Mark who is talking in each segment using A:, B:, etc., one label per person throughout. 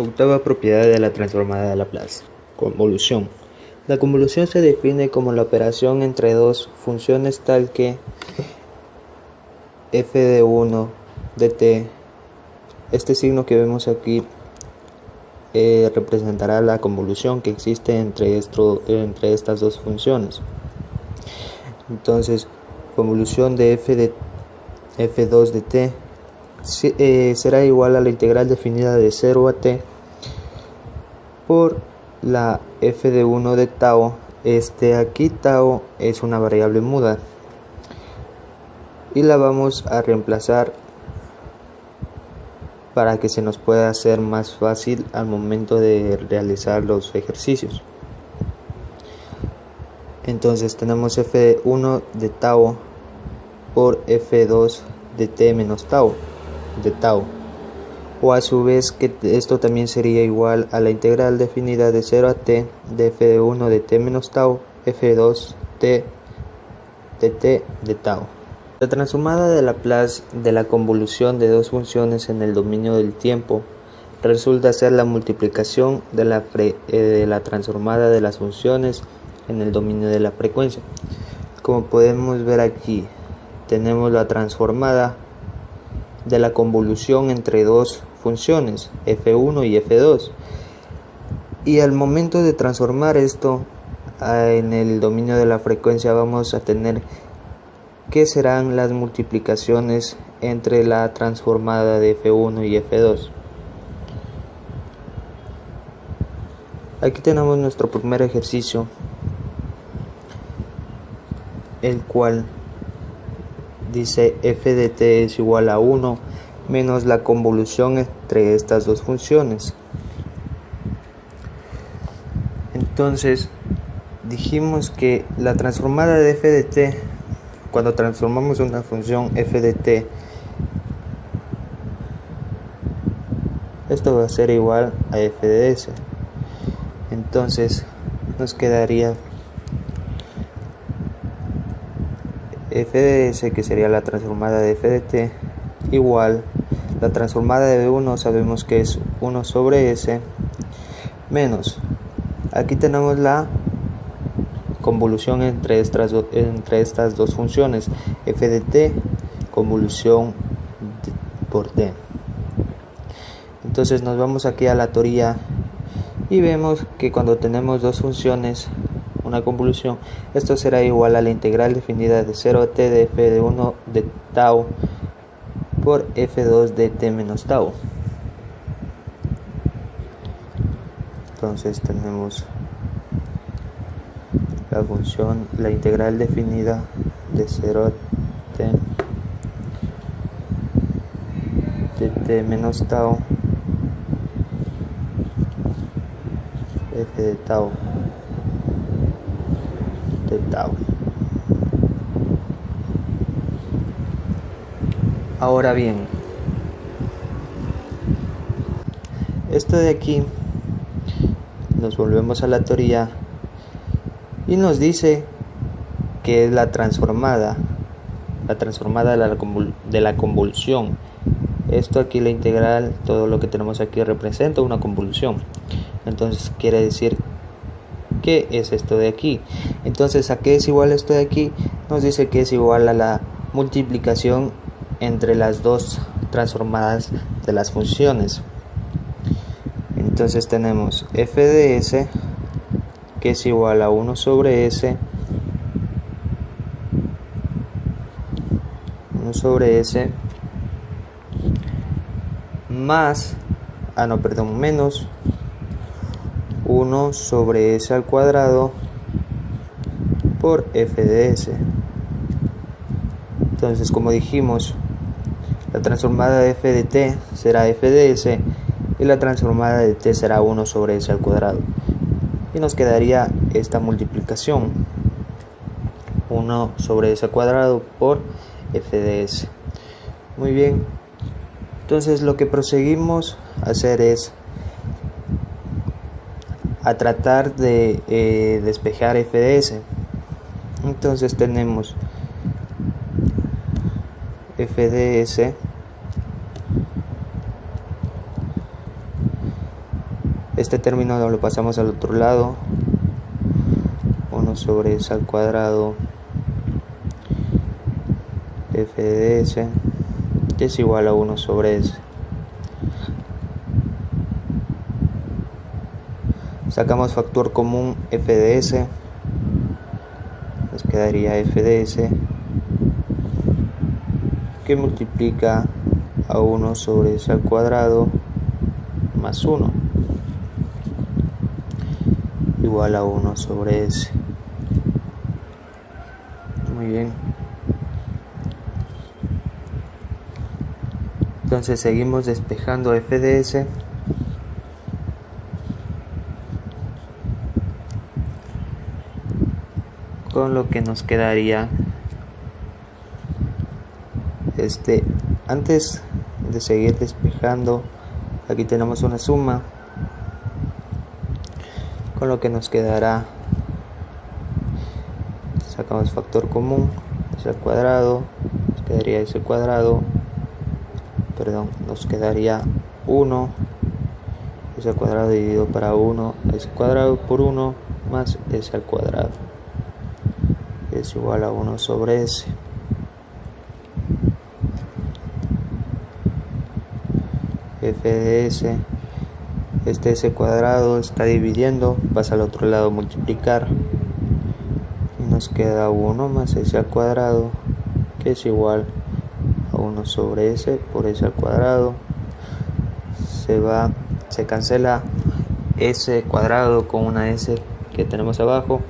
A: Octava propiedad de la transformada de Laplace. Convolución. La convolución se define como la operación entre dos funciones tal que f de 1 de t, este signo que vemos aquí representará la convolución que existe entre estas dos funciones. Entonces, convolución de f2 de t será igual a la integral definida de 0 a t por la f de 1 de tau. Aquí tau es una variable muda y la vamos a reemplazar para que se nos pueda hacer más fácil al momento de realizar los ejercicios. Entonces tenemos f1 de tau por f2 de t menos tau de tau, o a su vez que esto también sería igual a la integral definida de 0 a t de f de 1 de t menos tau f2 t de t de tau. La transformada de Laplace de la convolución de dos funciones en el dominio del tiempo resulta ser la multiplicación de la transformada de las funciones en el dominio de la frecuencia. Como podemos ver aquí, tenemos la transformada de la convolución entre dos funciones, f1 y f2, y al momento de transformar esto en el dominio de la frecuencia vamos a tener que serán las multiplicaciones entre la transformada de f1 y f2. Aquí tenemos nuestro primer ejercicio, el cual dice f de t es igual a 1 menos la convolución entre estas dos funciones. Entonces dijimos que la transformada de f de t, cuando transformamos una función f de t, esto va a ser igual a f de s. Entonces nos quedaría f de s, que sería la transformada de f de t, igual la transformada de 1 sabemos que es 1 sobre s, menos, aquí tenemos la convolución entre estas dos funciones, f de t convolución por t. Entonces nos vamos aquí a la teoría y vemos que cuando tenemos dos funciones, una convolución, esto será igual a la integral definida de 0 a t de f de 1 de tau por f2 de t menos tau. Entonces tenemos la función, la integral definida de 0 a t de t menos tau f de tau de tau. Ahora bien, esto de aquí, nos volvemos a la teoría y nos dice que es la transformada de la convolución. Esto aquí, la integral, todo lo que tenemos aquí representa una convolución. Entonces quiere decir, ¿qué es esto de aquí? Entonces, ¿a qué es igual esto de aquí? Nos dice que es igual a la multiplicación entre las dos transformadas de las funciones. Entonces tenemos f de s, que es igual a 1 sobre s más, menos 1 sobre s al cuadrado por f de s. Entonces, como dijimos, la transformada de f de t será f de s y la transformada de t será 1 sobre s al cuadrado. Y nos quedaría esta multiplicación, 1 sobre s al cuadrado por f de s. Muy bien, entonces lo que proseguimos a hacer es a tratar de despejar f de s. Entonces tenemos f de s Este término lo pasamos al otro lado, 1 sobre s al cuadrado f de s es igual a 1 sobre s. Sacamos factor común f de s, nos quedaría f de s que multiplica a 1 sobre s al cuadrado más 1 igual a 1 sobre s. Muy bien. Entonces seguimos despejando f de s. Con lo que nos quedaría antes de seguir despejando, aquí tenemos una suma, con lo que nos quedará, sacamos factor común, s al cuadrado, nos quedaría s cuadrado, nos quedaría 1 s al cuadrado dividido para 1, s cuadrado por 1 más s al cuadrado es igual a 1 sobre s. F de s, s cuadrado está dividiendo, pasa al otro lado multiplicar y nos queda 1 más s al cuadrado, que es igual a 1 sobre s por s al cuadrado. Se cancela s cuadrado con una s que tenemos abajo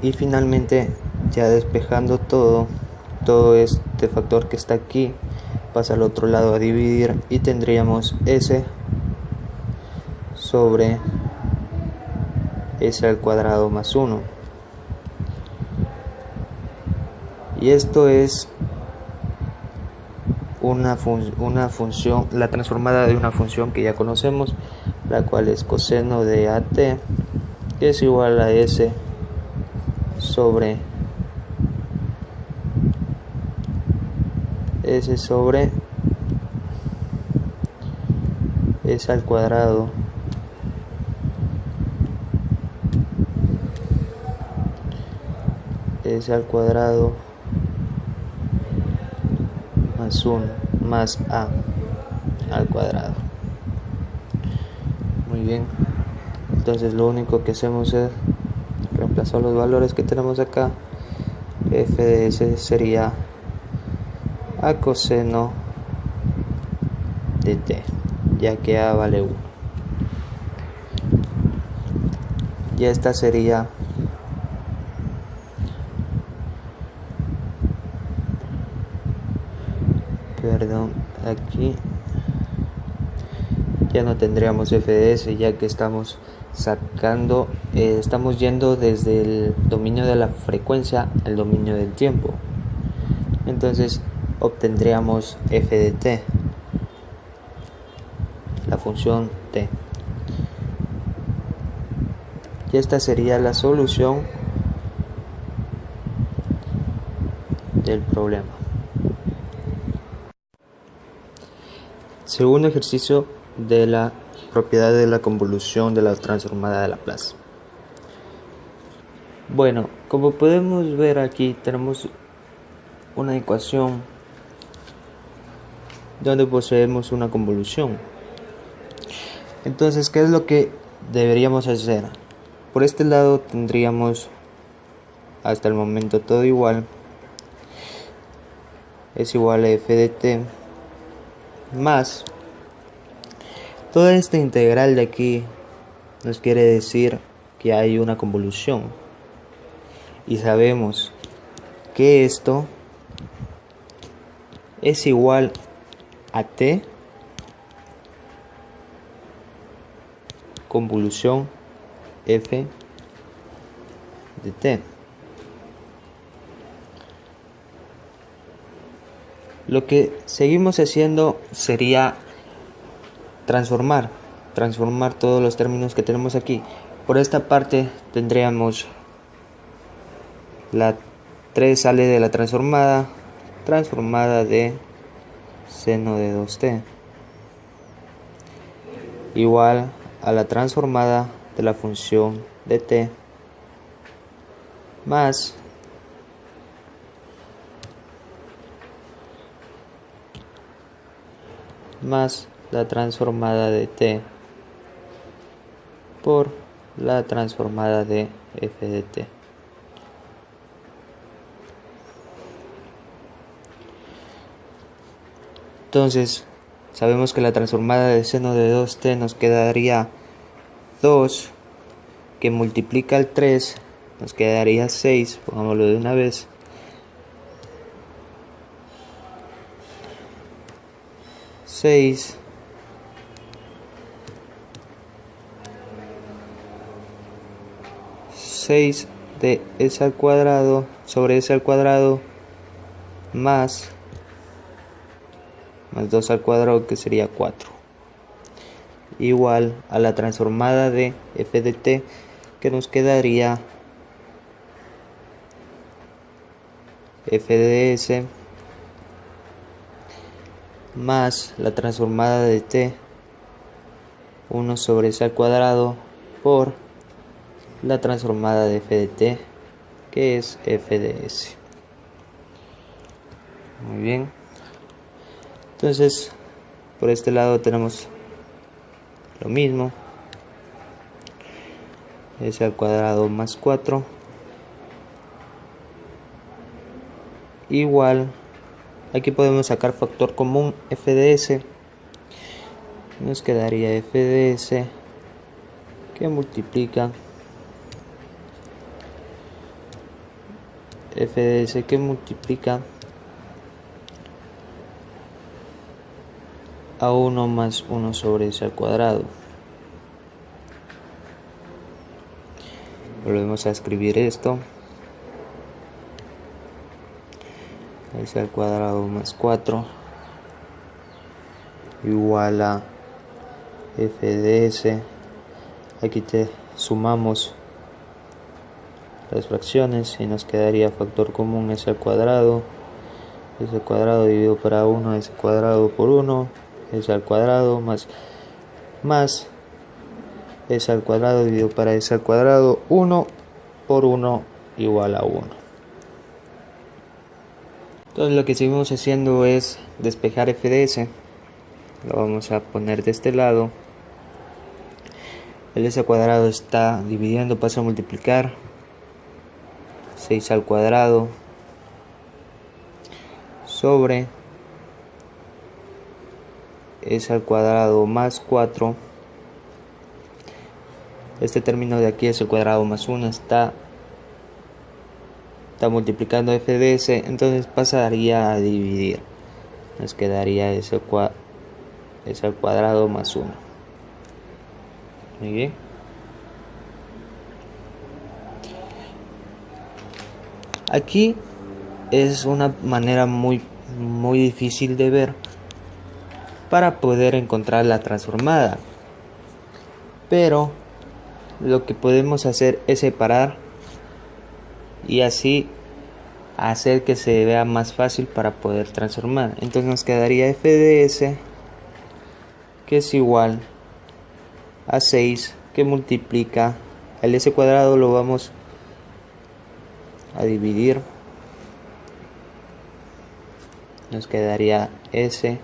A: y finalmente, ya despejando todo este factor que está aquí pasa al otro lado a dividir y tendríamos s sobre s al cuadrado más 1, y esto es una función, la transformada de una función que ya conocemos, la cual es coseno de at, que es igual a s sobre s al cuadrado más 1 más a al cuadrado. Muy bien, entonces lo único que hacemos es reemplazar los valores que tenemos acá. F de s sería a coseno de t, ya que a vale 1. Y esta sería aquí ya no tendríamos f de s, ya que estamos estamos yendo desde el dominio de la frecuencia al dominio del tiempo. Entonces obtendríamos f de t, la función t. Y esta sería la solución del problema. Segundo ejercicio de la propiedad de la convolución de la transformada de Laplace. Bueno, como podemos ver aquí tenemos una ecuación donde poseemos una convolución. Entonces, ¿qué es lo que deberíamos hacer? Por este lado tendríamos hasta el momento todo igual, es igual a f de t más toda esta integral de aquí nos quiere decir que hay una convolución, y sabemos que esto es igual a t convolución f de t. Lo que seguimos haciendo sería transformar todos los términos que tenemos aquí. Por esta parte tendríamos la 3 sale de la transformada de seno de 2t, igual a la transformada de la función de t más la transformada de t por la transformada de f de t. Entonces, sabemos que la transformada de seno de 2t nos quedaría 2, que multiplica el 3, nos quedaría 6, pongámoslo de una vez. Seis de s al cuadrado sobre s al cuadrado más 2 al cuadrado, que sería 4, igual a la transformada de f de t, que nos quedaría f de s más la transformada de t, 1 sobre s al cuadrado por la transformada de f de t, que es f de s. Muy bien. Entonces, por este lado tenemos lo mismo, s al cuadrado más 4 igual, aquí podemos sacar factor común, f de s, nos quedaría f de s que multiplica a 1 más 1 sobre s al cuadrado. Volvemos a escribir esto, s al cuadrado más 4 igual a f de s. Aquí te sumamos las fracciones y nos quedaría factor común s al cuadrado dividido por a1, s cuadrado por 1, s al cuadrado más s al cuadrado dividido para s al cuadrado, 1 por 1 igual a 1. Entonces lo que seguimos haciendo es despejar f de s. Lo vamos a poner de este lado. El s al cuadrado está dividiendo, pasa a multiplicar. 6 al cuadrado sobre s al cuadrado más 4. Este término de aquí, s al cuadrado más 1, está multiplicando f de s, entonces pasaría a dividir. Nos quedaría s al cuadrado más 1. Muy bien. Aquí es una manera muy difícil de ver para poder encontrar la transformada, pero lo que podemos hacer es separar y así hacer que se vea más fácil para poder transformar. Entonces nos quedaría f de s, que es igual a 6, que multiplica el s cuadrado, lo vamos a dividir, nos quedaría s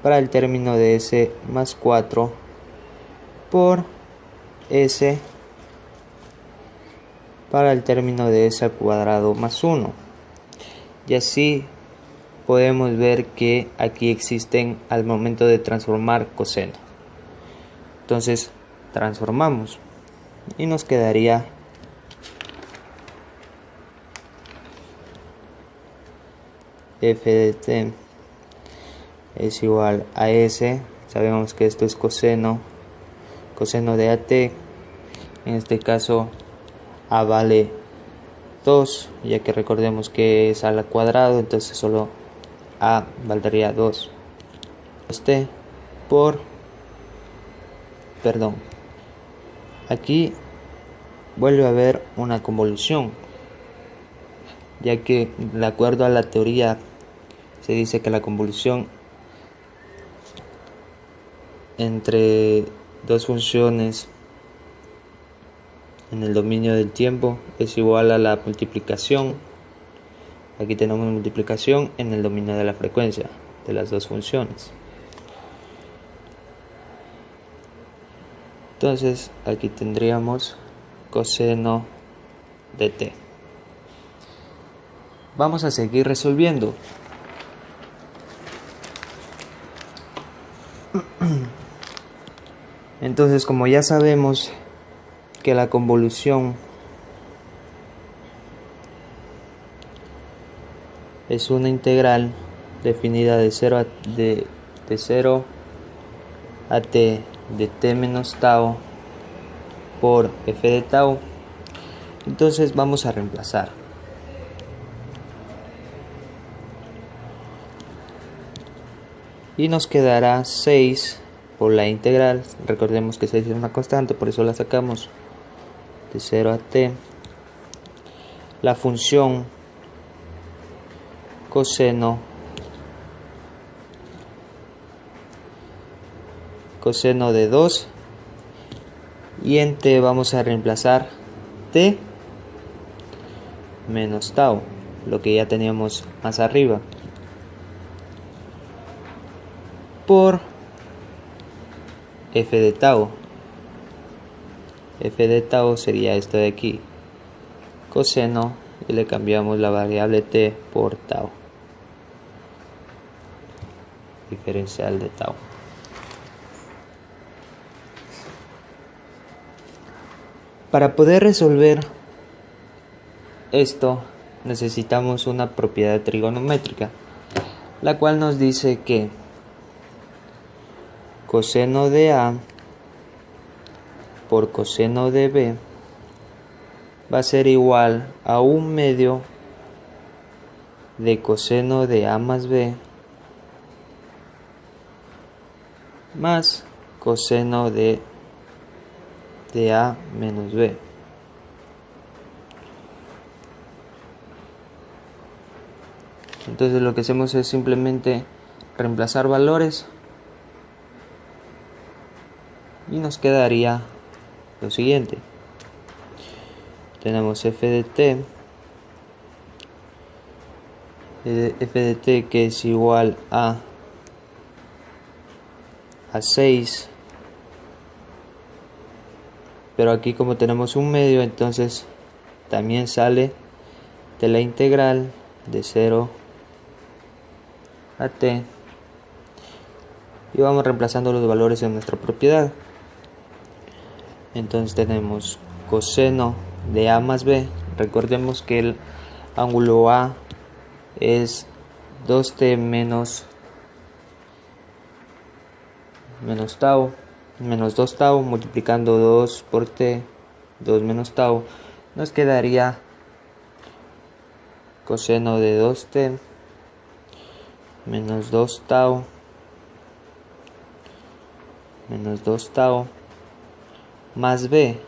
A: para el término de s más 4 por s para el término de s al cuadrado más 1. Y así podemos ver que aquí existen al momento de transformar coseno. Entonces transformamos y nos quedaría f de t es igual a s. Sabemos que esto es coseno de at. En este caso a vale 2, ya que recordemos que es al cuadrado, entonces solo a valdría 2. T por, aquí vuelve a haber una convolución, ya que de acuerdo a la teoría se dice que la convolución entre dos funciones en el dominio del tiempo es igual a la multiplicación. Aquí tenemos multiplicación en el dominio de la frecuencia de las dos funciones. Entonces aquí tendríamos coseno de t. Vamos a seguir resolviendo. Entonces, como ya sabemos que la convolución es una integral definida de 0 a t de t menos tau por f de tau, entonces vamos a reemplazar. Y nos quedará 6 por la integral. Recordemos que 6 es una constante, por eso la sacamos de 0 a t. La función coseno de 2, y en t vamos a reemplazar t menos tau, lo que ya teníamos más arriba, por f de tau. F de tau sería esto de aquí, coseno, y le cambiamos la variable t por tau, diferencial de tau. Para poder resolver esto necesitamos una propiedad trigonométrica, la cual nos dice que coseno de A por coseno de B va a ser igual a 1/2 de coseno de A más B más coseno de A menos B. Entonces lo que hacemos es simplemente reemplazar valores y nos quedaría lo siguiente. Tenemos f de t que es igual a 6, pero aquí como tenemos 1/2, entonces también sale de la integral de 0 a t, y vamos reemplazando los valores en nuestra propiedad. Entonces tenemos coseno de A más B. Recordemos que el ángulo A es 2t menos tau, menos 2 tau, multiplicando 2 por t, 2 menos tau, nos quedaría coseno de 2t menos 2 tau más b,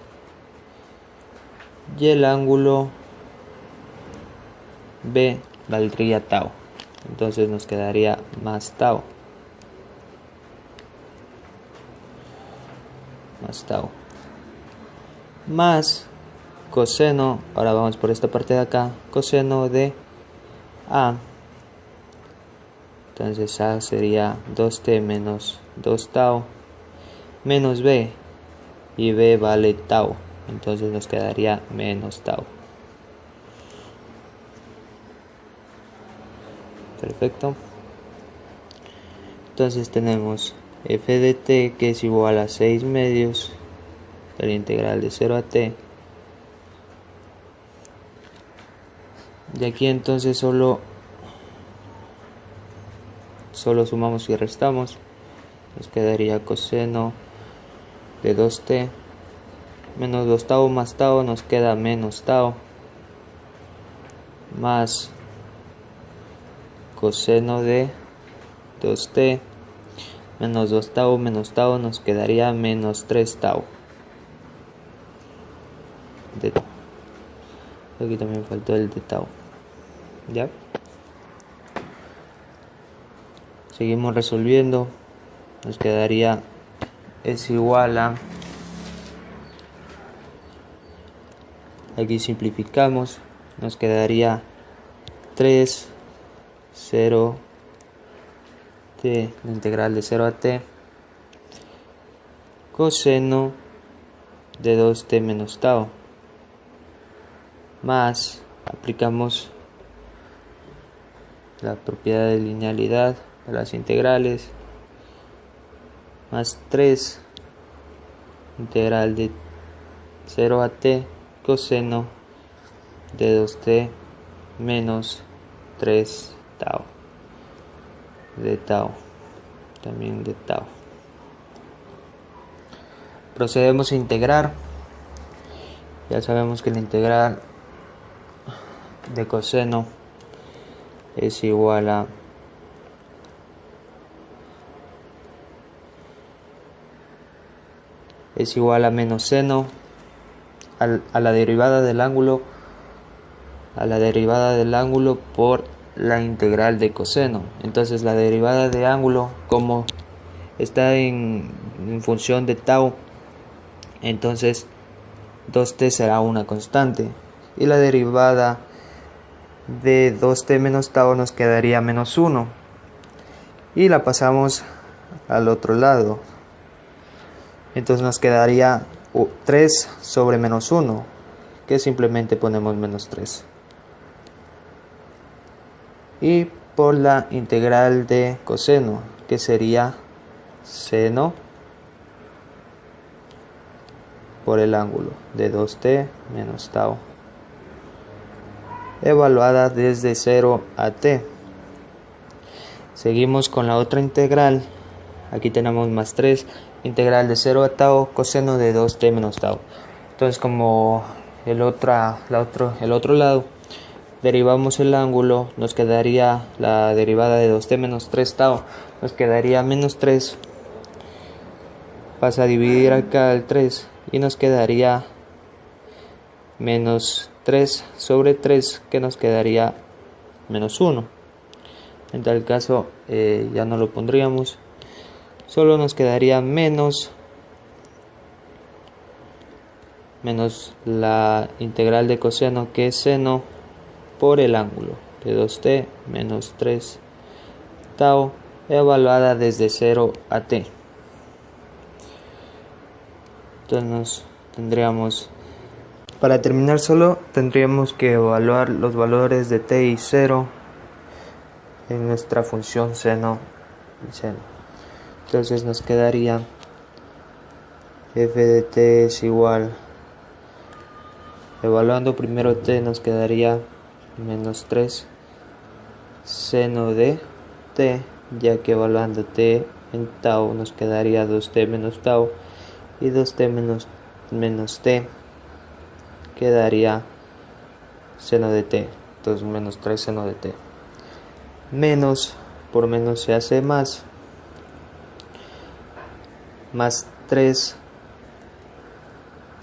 A: y el ángulo b valdría tau, entonces nos quedaría más tau más coseno, ahora vamos por esta parte de acá, coseno de A, entonces A sería 2t menos 2 tau menos b, y b vale tau, entonces nos quedaría menos tau. Perfecto. Entonces tenemos f de t que es igual a 6/2 de la integral de 0 a t. De aquí entonces solo sumamos y restamos. Nos quedaría coseno de 2t menos 2 tau más tau, nos queda menos tau, más coseno de 2t menos 2 tau menos tau, nos quedaría menos 3 tau. Aquí también faltó el de tau. ¿Ya? Seguimos resolviendo. Nos quedaría es igual a, aquí simplificamos, nos quedaría 3, 0, t, la integral de 0 a t, coseno de 2t menos tau, más, aplicamos la propiedad de linealidad de las integrales, más 3, integral de 0 a t, coseno de 2t menos 3 tau, de tau, también de tau. Procedemos a integrar. Ya sabemos que la integral de coseno es igual a menos seno a la derivada del ángulo por la integral de coseno. Entonces la derivada de ángulo, como está en función de tau, entonces 2t será una constante, y la derivada de 2t menos tau nos quedaría menos 1, y la pasamos al otro lado, entonces nos quedaría 3 sobre menos 1, que simplemente ponemos menos 3, y por la integral de coseno, que sería seno por el ángulo de 2t menos tau, evaluada desde 0 a t. Seguimos con la otra integral. Aquí tenemos más 3, integral de 0 a tau, coseno de 2t menos tau. Entonces, como el otro lado derivamos el ángulo, nos quedaría la derivada de 2t menos 3 tau, nos quedaría menos 3, pasa a dividir acá el 3 y nos quedaría menos 3 sobre 3, que nos quedaría menos 1. En tal caso ya no lo pondríamos, solo nos quedaría menos la integral de coseno, que es seno por el ángulo de 2t menos 3 tau, evaluada desde 0 a t. Entonces para terminar, solo tendríamos que evaluar los valores de t y 0 en nuestra función seno y seno. Entonces nos quedaría f de t es igual, evaluando primero t, nos quedaría menos 3 seno de t, ya que evaluando t en tau nos quedaría 2t menos tau, y 2t menos t quedaría seno de t, entonces menos 3 seno de t. Menos por menos se hace más 3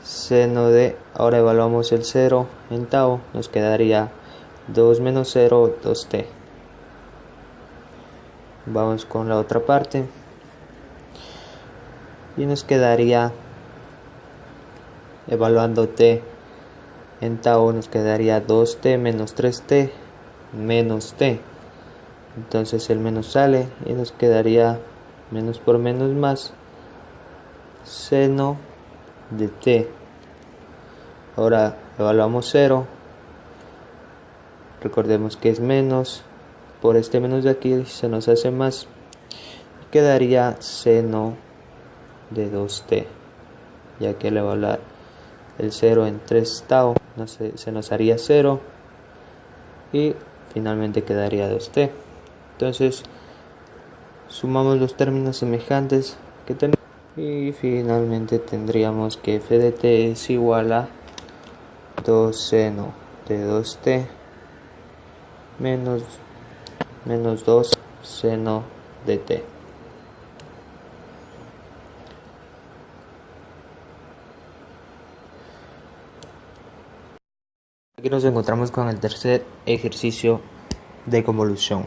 A: seno de, ahora evaluamos el 0 en tau, nos quedaría 2 menos 0, 2t. Vamos con la otra parte y nos quedaría, evaluando t en tau, nos quedaría 2t menos 3t menos t. Entonces el menos sale y nos quedaría menos por menos más seno de t. Ahora evaluamos 0, recordemos que es menos, por este menos de aquí se nos hace más, quedaría seno de 2t, ya que al evaluar el 0 en 3 tau se nos haría 0 y finalmente quedaría 2t. Entonces sumamos los términos semejantes que tenemos y finalmente tendríamos que f de t es igual a 2 seno de 2t menos 2 seno de t. Aquí nos encontramos con el tercer ejercicio de convolución.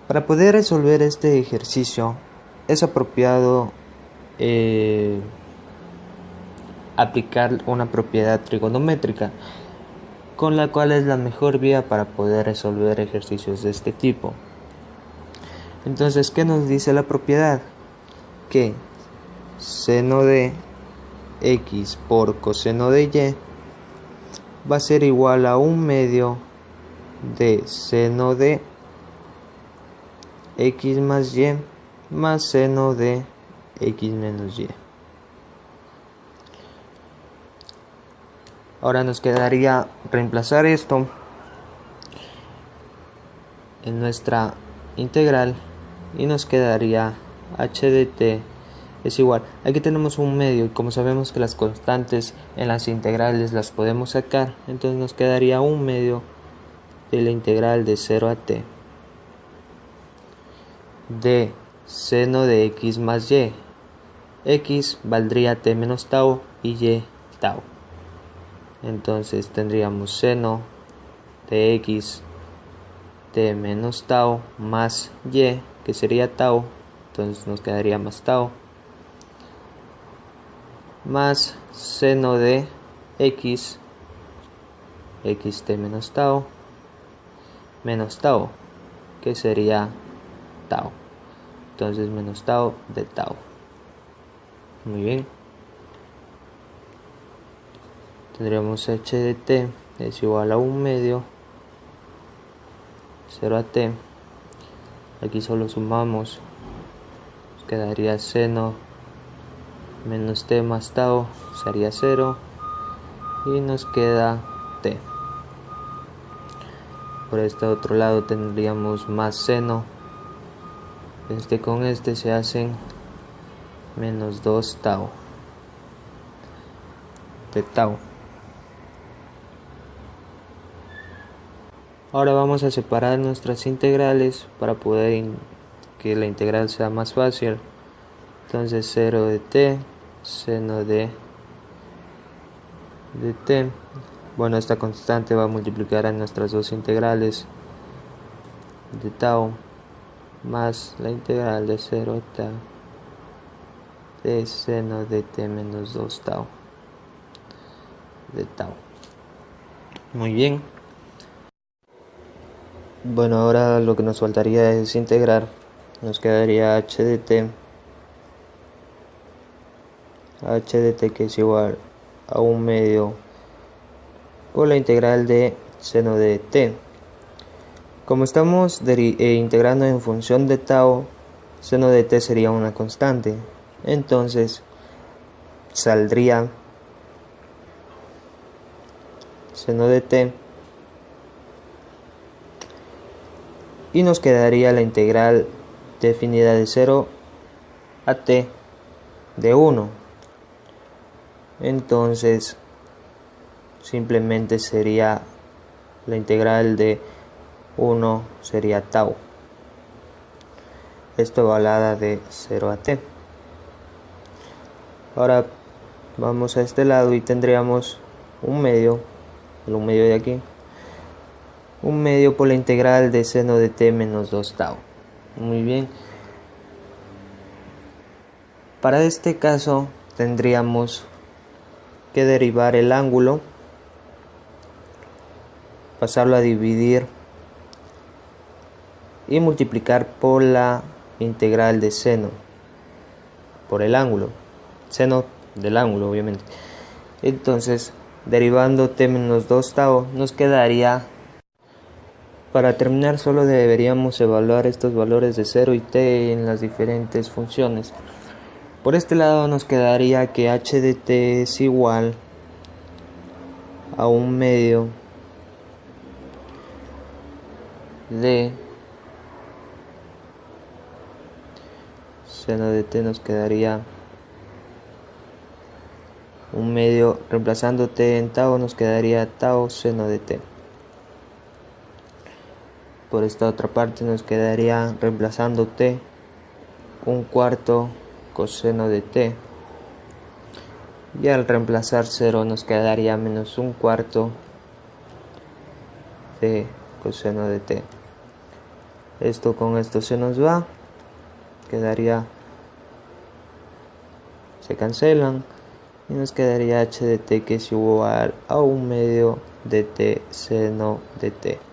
A: Para poder resolver este ejercicio es apropiado aplicar una propiedad trigonométrica, con la cual es la mejor vía para poder resolver ejercicios de este tipo. Entonces, ¿qué nos dice la propiedad? Que seno de x por coseno de y va a ser igual a 1/2 de seno de x más y más seno de x menos y. Ahora nos quedaría reemplazar esto en nuestra integral y nos quedaría h de t es igual. Aquí tenemos un medio y como sabemos que las constantes en las integrales las podemos sacar, entonces nos quedaría 1/2 de la integral de 0 a t de seno de x más y. X valdría t menos tau y y tau. Entonces tendríamos seno de x t menos tau más y, que sería tau, entonces nos quedaría más tau, más seno de x xt menos tau, que sería tau, entonces menos tau de tau. Muy bien, tendríamos h de t es igual a 1/2 0 a t, aquí solo sumamos, nos quedaría seno menos t más tau sería 0 y nos queda t. Por este otro lado tendríamos más seno, con este se hacen menos 2 tau de tau. Ahora vamos a separar nuestras integrales para poder que la integral sea más fácil. Entonces 0 de t, seno de t. Bueno, esta constante va a multiplicar a nuestras dos integrales de tau más la integral de 0 a tau de seno de t menos 2 tau de tau. Muy bien. Bueno, ahora lo que nos faltaría es integrar. Nos quedaría h de t que es igual a 1/2 por la integral de seno de t. Como estamos integrando en función de tau, seno de t sería una constante, entonces saldría seno de t y nos quedaría la integral definida de 0 a t de 1. Entonces simplemente sería la integral de 1 sería tau, esto igualada de 0 a t. Ahora vamos a este lado y tendríamos 1/2, el 1/2 de aquí, 1/2 por la integral de seno de t menos 2 tau. Muy bien, para este caso tendríamos que derivar el ángulo, pasarlo a dividir y multiplicar por la integral de seno, por el ángulo, seno del ángulo obviamente. Entonces derivando t menos 2 tau nos quedaría, para terminar solo deberíamos evaluar estos valores de 0 y t en las diferentes funciones. Por este lado nos quedaría que h de t es igual a 1/2 de seno de t, nos quedaría 1/2, reemplazando t en tau nos quedaría tau seno de t. Por esta otra parte nos quedaría, reemplazando t, 1/4 coseno de t, y al reemplazar 0 nos quedaría menos 1/4 de coseno de t. Esto con esto se nos va, quedaría se cancelan y nos quedaría h de t que es igual a 1 medio de t seno de t.